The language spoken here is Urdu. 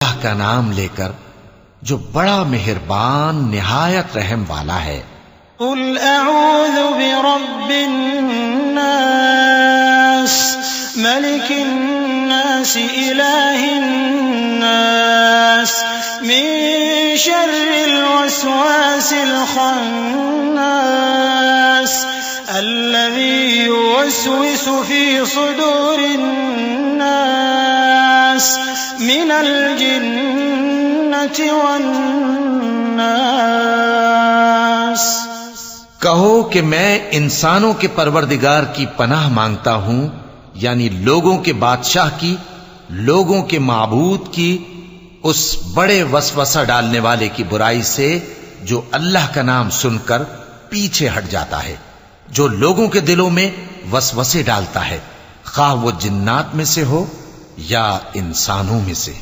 اللہ کا نام لے کر جو بڑا مہربان نہایت رحم والا ہے۔ قل اعوذ برب الناس ملك الناس الہ الناس من شر الوسواس الخناس الذي يوسوس في صدور الناس من الجنة والناس۔ کہو کہ میں انسانوں کے پروردگار کی پناہ مانگتا ہوں، یعنی لوگوں کے بادشاہ کی، لوگوں کے معبود کی، اس بڑے وسوسہ ڈالنے والے کی برائی سے جو اللہ کا نام سن کر پیچھے ہٹ جاتا ہے، جو لوگوں کے دلوں میں وسوسے ڈالتا ہے، خواہ وہ جنات میں سے ہو یا انسانوں میں سے۔